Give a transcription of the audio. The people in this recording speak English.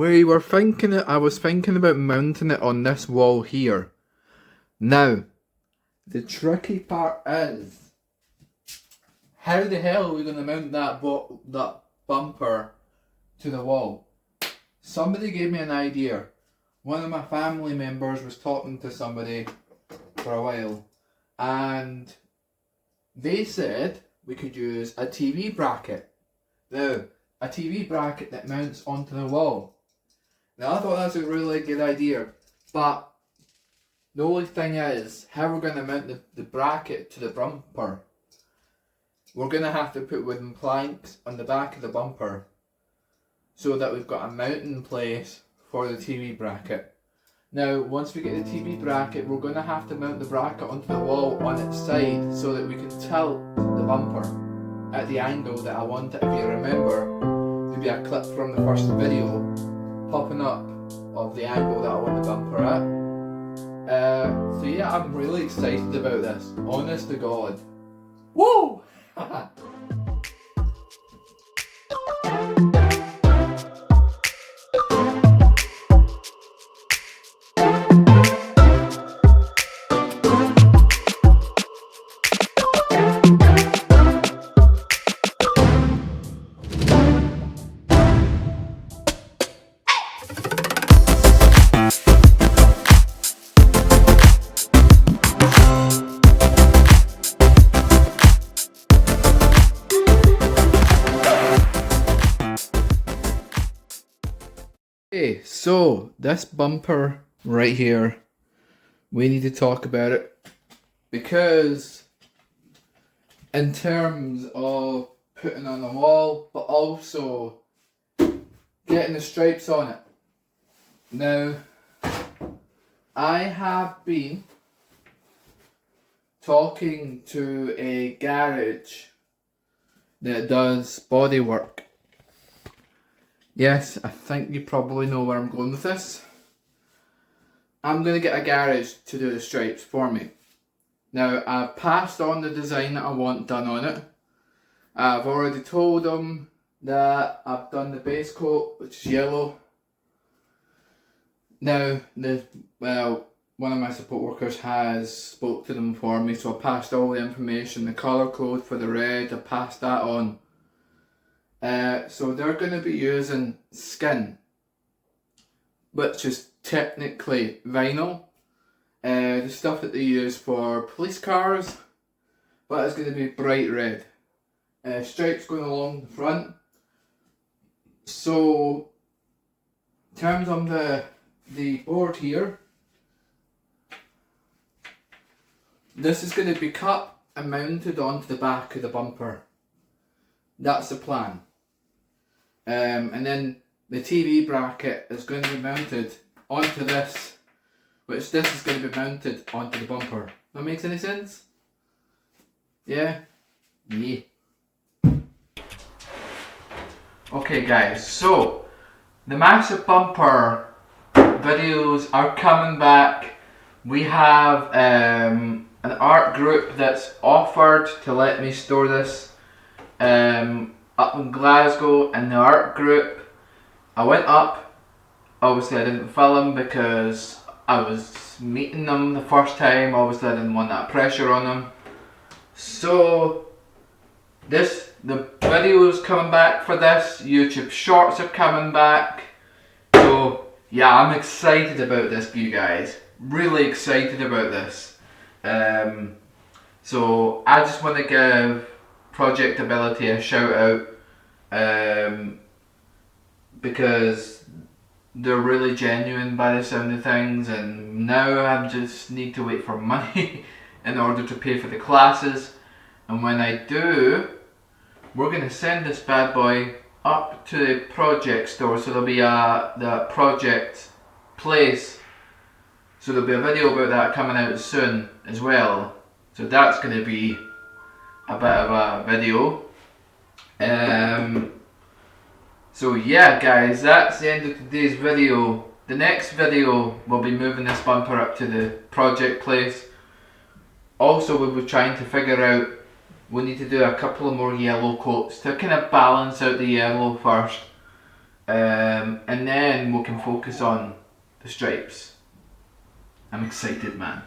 I was thinking about mounting it on this wall here. Now, the tricky part is, how the hell are we going to mount that bumper to the wall? Somebody gave me an idea. One of my family members was talking to somebody for a while, and they said we could use a TV bracket. Now, a TV bracket that mounts onto the wall. Now, I thought that's a really good idea, but the only thing is, how we're going to mount the bracket to the bumper. We're going to have to put wooden planks on the back of the bumper so that we've got a mounting place for the TV bracket. Now, once we get the TV bracket, we're going to have to mount the bracket onto the wall on its side so that we can tilt the bumper at the angle that I want it. If you remember, there'll be a clip from the first video popping up of the angle that I want the bumper at. So yeah, I'm really excited about this. Honest to God. Woo! Okay, so this bumper right here, we need to talk about it because in terms of putting on the wall, but also getting the stripes on it. Now, I have been talking to a garage that does bodywork. Yes, I think you probably know where I'm going with this. I'm going to get a garage to do the stripes for me. Now, I've passed on the design that I want done on it. I've already told them that I've done the base coat, which is yellow. Now, one of my support workers has spoke to them for me, so I passed all the information, the colour code for the red, I passed that on. So they're going to be using skin, which is technically vinyl, the stuff that they use for police cars, but it's going to be bright red. Stripes going along the front. So, in terms of the board here, this is going to be cut and mounted onto the back of the bumper. That's the plan. And then the TV bracket is going to be mounted onto this, which this is going to be mounted onto the bumper. That makes any sense? Yeah? Yeah. Okay guys, so the massive bumper videos are coming back. We have an art group that's offered to let me store this up in Glasgow in the art group. I went up, obviously I didn't film because I was meeting them the first time, obviously I didn't want that pressure on them. So the videos coming back for this, YouTube shorts are coming back. So yeah, I'm excited about this, you guys. Really excited about this. So I just want to give Project Ability a shout out because they're really genuine by the sound of things, and now I just need to wait for money in order to pay for the classes, and when I do, we're going to send this bad boy up to the project store, so there'll be the project place, so there'll be a video about that coming out soon as well. So that's going to be a bit of a video. So yeah guys, that's the end of today's video. The next video will be moving this bumper up to the project place. Also, we were trying to figure out, we need to do a couple of more yellow coats to kind of balance out the yellow first. And then we can focus on the stripes. I'm excited, man.